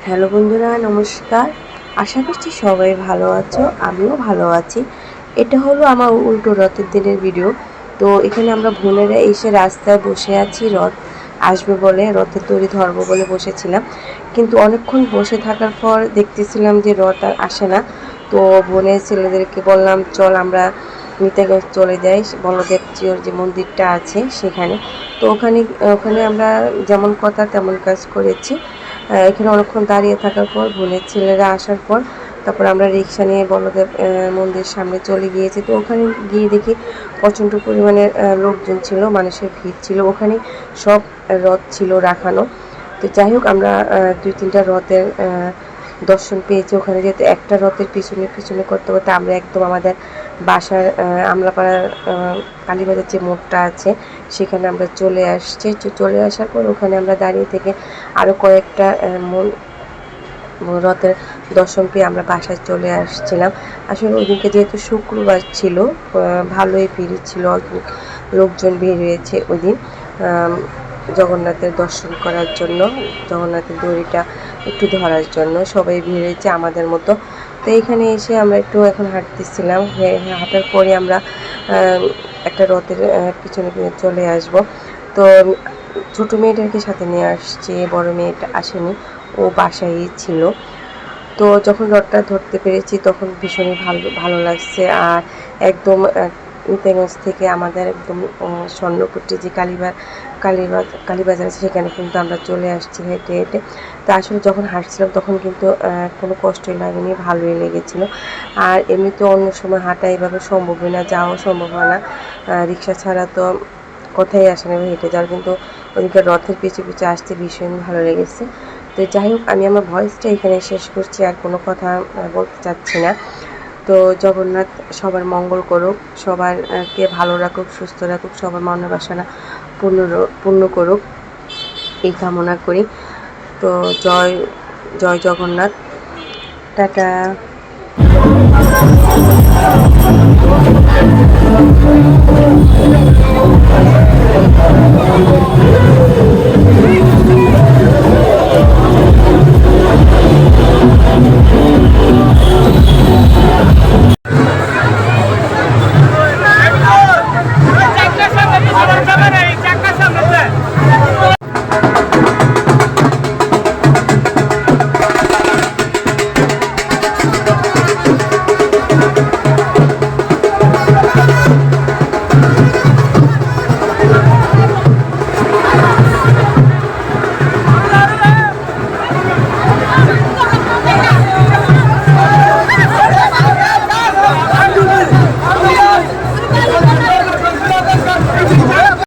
Hello বন্ধুরা, নমস্কার। আশা করছি সবাই ভালো আছো, আমিও ভালো আছি। এটা হলো আমার উল্টো রথের দিনের ভিডিও। তো এখানে আমরা বোনেরা এসে রাস্তায় বসে আছি, রথ আসবে বলে, রথের দড়ি ধরবো বলে বসেছিলাম। কিন্তু অনেকক্ষণ বসে থাকার পর দেখতেছিলাম যে রথ আর আসে না। তো বোনের ছেলেদেরকে বললাম, চল আমরা মিতাগঞ্জ চলে যাই, বলদেব জিউর যে মন্দিরটা আছে সেখানে। তো ওখানে ওখানে আমরা যেমন কথা তেমন কাজ করেছি। এখানে অনেকক্ষণ দাঁড়িয়ে থাকার পর বোনের ছেলেরা আসার পর তারপর আমরা রিক্সা নিয়ে বলদেব মন্দির সামনে চলে গিয়েছি। তো ওখানে গিয়ে দেখি প্রচণ্ড পরিমাণে লোকজন ছিল, মানুষের ভিড় ছিল। ওখানে সব রথ ছিল রাখানো। তো যাই হোক, আমরা 2-3টা রথের দর্শন পেয়েছি। ওখানে যেহেতু একটা রথের পিছনে পিছনে করতে করতে আমরা একদম আমাদের বাসার আমলাপাড়ার কালীবাজার যে মোড়টা আছে সেখানে আমরা চলে আসছি। চলে আসার পর ওখানে আমরা দাঁড়িয়ে থেকে আরও কয়েকটা রথের দর্শন পেয়ে আমরা বাসায় চলে আসছিলাম। আসলে ওই দিনকে যেহেতু শুক্রবার ছিল, ভালোই ভিড় ছিল, লোকজন বের হয়েছে ওই দিন জগন্নাথের দর্শন করার জন্য, জগন্নাথের দড়িটা একটু ধরার জন্য সবাই ভিড় হয়েছে আমাদের মতো। তো এইখানে এসে আমরা একটু এখন হাঁটতেছিলাম, হাঁটার পরে আমরা একটা রথের পিছনে চলে আসব। তো ছোটো মেয়েটাকে সাথে নিয়ে আসছে, বড় মেয়েটা আসেনি, ও বাসায়ই ছিল। তো যখন রথটা ধরতে পেরেছি তখন ভীষণই ভালো ভালো লাগছে। আর একদম মিতাগঞ্জ থেকে আমাদের একদম স্বর্ণপট্টি যে কালীবাজার আছে সেখানে কিন্তু আমরা চলে আসছি হেঁটে হেঁটে। তো আসলে যখন হাঁটছিলাম তখন কিন্তু কোনো কষ্টই লাগেনি, ভালোই লেগেছিলো। আর এমনিতে অন্য সময় হাঁটা এভাবে সম্ভবই না, যাওয়া সম্ভব হয় না, রিক্সা ছাড়া তো কোথায় আসে না হেঁটে যাওয়ার। কিন্তু ওদিকে রথের পিছু পিছু আসতে ভীষণ ভালো লেগেছে। তো যাই হোক, আমি আমার ভয়েসটা এখানে শেষ করছি, আর কোনো কথা বলতে চাচ্ছি না। তো জগন্নাথ সবার মঙ্গল করুক, সবার কে ভালো রাখুক, সুস্থ রাখুক, সবার মনোবাসনা পূর্ণ করুক, এই কামনা করি। তো জয় জয় জগন্নাথ, টাটা।